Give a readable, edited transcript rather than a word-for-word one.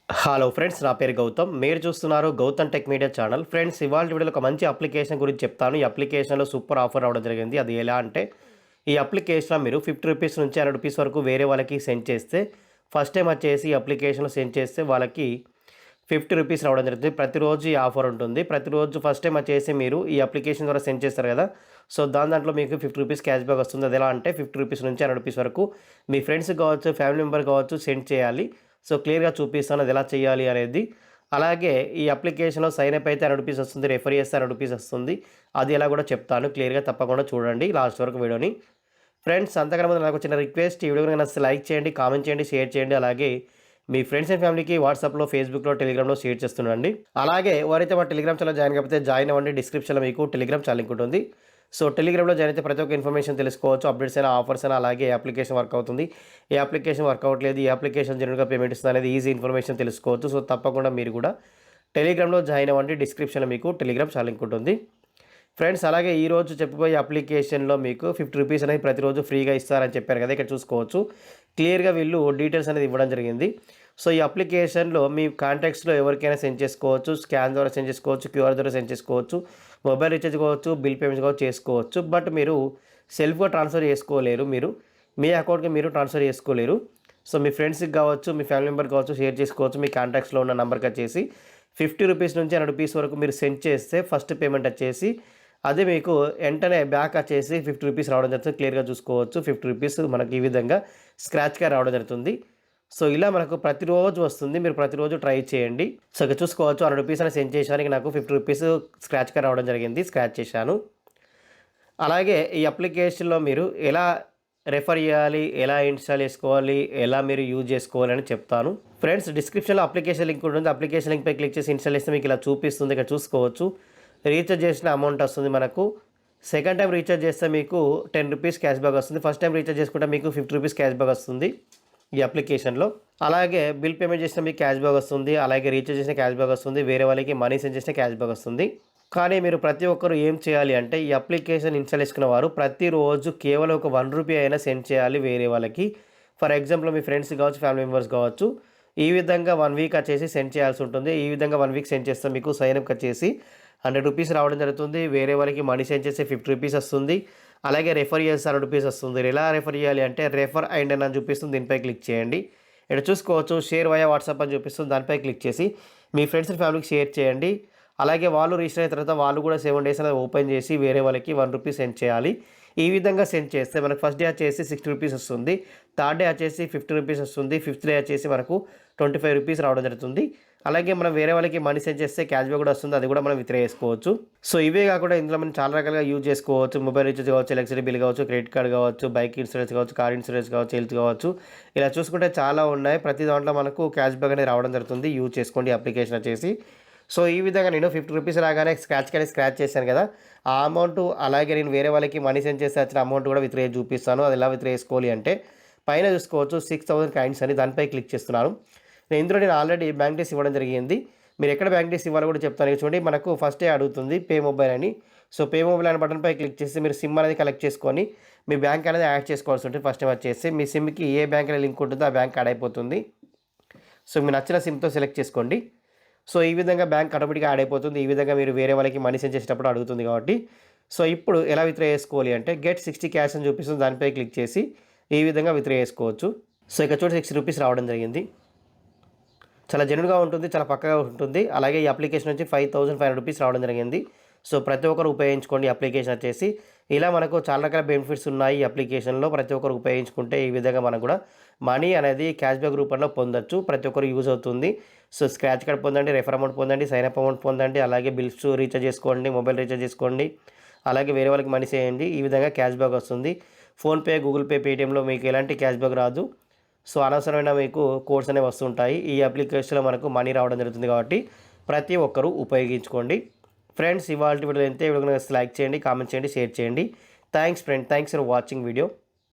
Hello friends, నా పేరు గౌతమ్. మీరు చూస్తున్నారు Gautam tech media channel. Friends, ఇవాళ వీడియోలో ఒక మంచి అప్లికేషన్ గురించి చెప్తాను. ఈ అప్లికేషన్లో సూపర్ ఆఫర్ రావడం జరిగింది. అది ఎలా అంటే, ఈ అప్లికేషన్లో మీరు ₹50 నుంచి ₹100 వరకు వేరే వాళ్ళకి సెండ్ చేస్తే, ఫస్ట్ టైం వచ్చేసి ఈ అప్లికేషన్లో సెండ్ చేస్తే వాళ్ళకి ₹50 రావడం జరుగుతుంది. ప్రతిరోజు ఈ ఆఫర్ ఉంటుంది. ప్రతిరోజు ఫస్ట్ టైం వచ్చేసి మీరు ఈ అప్లికేషన్ ద్వారా సెండ్ చేస్తారు కదా, సో దాంట్లో మీకు ₹50 క్యాష్ బ్యాక్ వస్తుంది. అది ఎలా అంటే, ₹50 నుంచి ₹100 వరకు మీ ఫ్రెండ్స్ కావచ్చు, ఫ్యామిలీ మెంబర్ కావచ్చు సెండ్ చేయాలి. సో క్లియర్‌గా చూపిస్తాను అది ఎలా చేయాలి అనేది. అలాగే ఈ అప్లికేషన్‌లో సైన్ అప్ అయితే ₹100 వస్తుంది. రెఫర్ చేస్తే ₹100 వస్తుంది. అది ఎలా కూడా చెప్తాను క్లియర్‌గా, తప్పకుండా చూడండి లాస్ట్ వరకు వీడియోని. ఫ్రెండ్స్, అంతకన్నా ముందు నాకు చిన్న రిక్వెస్ట్, ఈ వీడియో కనుక నచ్చితే లైక్ చేయండి, కామెంట్ చేయండి, షేర్ చేయండి. అలాగే మీ ఫ్రెండ్స్ అండ్ ఫ్యామిలీకి వాట్సాప్‌లో, ఫేస్‌బుక్‌లో, టెలిగ్రామ్‌లో షేర్ చేస్తుండండి. అలాగే ఎవరైతే మా టెలిగ్రామ్ ఛానల్ జాయిన్ కాకపోతే జాయిన్ అవ్వండి. డిస్క్రిప్షన్‌లో మీకు టెలిగ్రామ్ ఛానల్ లింక్ ఉంటుంది. సో టెలిగ్రామ్‌లో జాయిన్ అయితే ప్రతి ఒక్క ఇన్ఫర్మేషన్ తెలుసుకోవచ్చు. అప్డేట్స్ అయినా, ఆఫర్స్ అయినా, అలాగే అప్లికేషన్ వర్క్ అవుతుంది, ఏ అప్లికేషన్ వర్క్ అవ్వట్లేదు, ఈ అప్లికేషన్ జెన్యూన్‌గా పేమెంట్ ఇస్తుంది అనేది ఈజీ ఇన్ఫర్మేషన్ తెలుసుకోవచ్చు. సో తప్పకుండా మీరు కూడా టెలిగ్రామ్‌లో జాయిన్ అవ్వండి. డిస్క్రిప్షన్‌లో మీకు టెలిగ్రామ్ ఛానల్ లింక్ ఉంటుంది. ఫ్రెండ్స్, అలాగే ఈరోజు చెప్పబోయే అప్లికేషన్లో మీకు ₹50 అనేది ప్రతిరోజు ఫ్రీగా ఇస్తారని చెప్పారు కదా, ఇక్కడ చూసుకోవచ్చు. క్లియర్‌గా వీళ్ళు డీటెయిల్స్ అనేది ఇవ్వడం జరిగింది. సో ఈ అప్లికేషన్లో మీ కాంటాక్ట్స్లో ఎవరికైనా సెండ్ చేసుకోవచ్చు, స్కాన్ ద్వారా సెండ్ చేసుకోవచ్చు, క్యూఆర్ ద్వారా సెండ్ చేసుకోవచ్చు, మొబైల్ రీఛార్జ్ కావచ్చు, బిల్ పేమెంట్స్ కావచ్చు చేసుకోవచ్చు. బట్ మీరు సెల్ఫ్గా ట్రాన్స్ఫర్ చేసుకోలేరు. మీరు మీ అకౌంట్కి మీరు ట్రాన్స్ఫర్ చేసుకోలేరు. సో మీ ఫ్రెండ్స్కి కావచ్చు, మీ ఫ్యామిలీ మెంబర్ కావచ్చు షేర్ చేసుకోవచ్చు. మీ కాంటాక్ట్స్లో ఉన్న నెంబర్కి వచ్చేసి ₹50 నుంచి ₹100 వరకు మీరు సెండ్ చేస్తే ఫస్ట్ పేమెంట్ వచ్చేసి అదే మీకు వెంటనే బ్యాక్ వచ్చేసి ₹50 రావడం జరుగుతుంది. క్లియర్‌గా చూసుకోవచ్చు. ₹50 మనకి ఈ విధంగా స్క్రాచ్‌గా రావడం జరుగుతుంది. సో ఇలా మనకు ప్రతిరోజు వస్తుంది. మీరు ప్రతిరోజు ట్రై చేయండి. సో ఇక్కడ చూసుకోవచ్చు, ₹100 అని సెండ్ చేశానికి నాకు ₹50 స్క్రాచ్‌గా రావడం జరిగింది. స్క్రాచ్ చేశాను. అలాగే ఈ అప్లికేషన్‌లో మీరు ఎలా రెఫర్ చేయాలి, ఎలా ఇన్‌స్టాల్ చేసుకోవాలి, ఎలా మీరు యూజ్ చేసుకోవాలి అని చెప్తాను. ఫ్రెండ్స్, డిస్క్రిప్షన్‌లో అప్లికేషన్ లింక్ ఉంటుంది. అప్లికేషన్ లింక్‌పై క్లిక్ చేసి ఇన్‌స్టాల్ చేస్తే మీకు ఇలా చూపిస్తుంది. ఇక్కడ చూసుకోవచ్చు. రీఛార్జ్ చేసిన అమౌంట్ వస్తుంది మనకు. సెకండ్ టైం రీఛార్జ్ చేస్తే మీకు ₹10 క్యాష్ బ్యాక్ వస్తుంది. ఫస్ట్ టైం రీఛార్జ్ చేసుకుంటే మీకు ₹50 క్యాష్ బ్యాక్ వస్తుంది ఈ అప్లికేషన్‌లో. అలాగే బిల్ పేమెంట్ చేసిన మీకు క్యాష్ బ్యాక్ వస్తుంది. అలాగే రీఛార్జ్ చేసిన క్యాష్ బ్యాక్ వస్తుంది. వేరే వాళ్ళకి మనీ సెండ్ చేసిన క్యాష్ బ్యాక్ వస్తుంది. కానీ మీరు ప్రతి ఒక్కరు ఏం చేయాలి అంటే, ఈ అప్లికేషన్ ఇన్‌స్టాల్ చేసుకున్న వారు ప్రతిరోజు కేవలం ఒక ₹1 అయినా సెండ్ చేయాలి వేరే వాళ్ళకి. ఫర్ ఎగ్జాంపుల్ మీ ఫ్రెండ్స్ కావచ్చు, ఫ్యామిలీ మెంబర్స్ కావచ్చు. ఈ విధంగా 1 వీక్ వచ్చేసి సెండ్ చేయాల్సి ఉంటుంది. ఈ విధంగా 1 వీక్ సెండ్ చేస్తే మీకు సైన్ అప్‌కి వచ్చేసి ₹100 రావడం జరుగుతుంది. వేరే వాళ్ళకి మనీ సెండ్ చేస్తే ₹50 వస్తుంది. అలాగే రెఫర్ చేస్తే ₹100 వస్తుంది. ఎలా రెఫర్ చేయాలి అంటే, రెఫర్ అండ్ అని చూపిస్తుంది, దీనిపై క్లిక్ చేయండి. ఇక్కడ చూసుకోవచ్చు, షేర్ వయా వాట్సాప్ అని చూపిస్తుంది, దానిపై క్లిక్ చేసి మీ ఫ్రెండ్స్ అండ్ ఫ్యామిలీకి షేర్ చేయండి. అలాగే వాళ్ళు రిజిస్టర్ అయిన తర్వాత వాళ్ళు కూడా 7 డేస్ అనేది ఓపెన్ చేసి వేరే వాళ్ళకి ₹1 సెండ్ చేయాలి. ఈ విధంగా సెండ్ చేస్తే మనకు ఫస్ట్ డే వచ్చేసి ₹60 వస్తుంది. థర్డ్ డే వచ్చేసి ₹50 వస్తుంది. ఫిఫ్త్ డే వచ్చేసి మనకు ₹25 రావడం జరుగుతుంది. అలాగే మనం వేరే వాళ్ళకి మనీ సెండ్ చేస్తే క్యాష్ బ్యాక్ కూడా వస్తుంది. అది కూడా మనం విత్డ్రా చేసుకోవచ్చు. సో ఇవే కాకుండా ఇందులో మనం చాలా రకాలుగా యూజ్ చేసుకోవచ్చు. మొబైల్ రీఛార్జ్ కావచ్చు, ఎలక్ట్రిసిటీ బిల్ కావచ్చు, క్రెడిట్ కార్డ్ కావచ్చు, బైక్ ఇన్సూరెన్స్ కావచ్చు, కార్ ఇన్సూరెన్స్ కావచ్చు, హెల్త్ కావచ్చు. ఇలా చూసుకుంటే చాలా ఉన్నాయి. ప్రతి దాంట్లో మనకు క్యాష్ బ్యాక్ అనేది రావడం జరుగుతుంది. యూజ్ చేసుకోండి అప్లికేషన్ వచ్చేసి. సో ఈ విధంగా నేను ₹50 రాగానే స్క్రాచ్ చేశాను కదా, ఆ అమౌంట్ అలాగే నేను వేరే వాళ్ళకి మనీ సెండ్ చేస్తే వచ్చిన అమౌంట్ కూడా విత్డ్రా చూపిస్తాను. అది ఎలా విత్డ్రా చేసుకోవాలి అంటే, పైన చూసుకోవచ్చు 6000 కాయిన్స్ అని, దానిపై క్లిక్ చేస్తున్నాను. ఇందులో నేను ఆల్రెడీ బ్యాంక్ డీటెయిల్స్ ఇవ్వడం జరిగింది. మీరు ఎక్కడ బ్యాంక్ డీటెయిల్స్ ఇవ్వాలో కూడా చెప్తాను. చూడండి, మనకు ఫస్టే అడుగుతుంది పే మొబైల్ అని. సో పే మొబైల్ అనే బటన్పై క్లిక్ చేసి మీరు సిమ్ అనేది కలెక్ట్ చేసుకొని మీ బ్యాంక్ అనేది యాడ్ చేసుకోవాల్సి ఉంటుంది. ఫస్ట్ టైం వచ్చేసి మీ సిమ్కి ఏ బ్యాంక్ అనేది లింక్ ఉంటుందో ఆ బ్యాంక్ యాడ్ అయిపోతుంది. సో మీకు నచ్చిన సిమ్తో సెలెక్ట్ చేసుకోండి. సో ఈ విధంగా బ్యాంక్ ఆటోమేటిక్గా యాడ్ అయిపోతుంది. ఈ విధంగా మీరు వేరే వాళ్ళకి మనీ సెండ్ చేసేటప్పుడు అడుగుతుంది కాబట్టి. సో ఇప్పుడు ఎలా విత్డ్రా చేసుకోవాలి అంటే, గెట్ 60 క్యాష్ అని చూపిస్తుంది, దానిపై క్లిక్ చేసి ఈ విధంగా విత్డ్రా చేసుకోవచ్చు. సో ఇక్కడ చూడండి, ₹60 రావడం జరిగింది. చాలా జెన్యూన్‌గా ఉంటుంది, చాలా పక్కాగా ఉంటుంది. అలాగే ఈ అప్లికేషన్ నుంచి ₹5500 రావడం జరిగింది. సో ప్రతి ఒక్కరు ఉపయోగించుకోండి అప్లికేషన్ వచ్చేసి. ఇలా మనకు చాలా రకాల బెనిఫిట్స్ ఉన్నాయి ఈ అప్లికేషన్‌లో. ప్రతి ఒక్కరు ఉపయోగించుకుంటే ఈ విధంగా మనకు కూడా మనీ అనేది క్యాష్ బ్యాక్ రూపంలో పొందొచ్చు. ప్రతి ఒక్కరు యూజ్ అవుతుంది. సో స్క్రాచ్ కార్డ్ పొందండి, రెఫర్ అమౌంట్ పొందండి, సైన్ అప్ అమౌంట్ పొందండి. అలాగే బిల్స్ రీఛార్జ్ చేసుకోండి, మొబైల్ రీఛార్జ్ చేసుకోండి. అలాగే వేరే వాళ్ళకి మనీ చేయండి. ఈ విధంగా క్యాష్ బ్యాక్ వస్తుంది. ఫోన్‌పే, గూగుల్ పే, పేటీఎంలో మీకు ఎలాంటి క్యాష్ బ్యాక్ రాదు. సో అనవసరమైన మీకు కోడ్స్ అనేవి వస్తుంటాయి. ఈ అప్లికేషన్లో మనకు మనీ రావడం జరుగుతుంది కాబట్టి ప్రతి ఒక్కరూ ఉపయోగించుకోండి. ఫ్రెండ్స్, ఇవాల్టి వీడియో అయితే వీడియో లైక్ చేయండి, కామెంట్ చేయండి, షేర్ చేయండి. Thanks friend, thanks for watching video.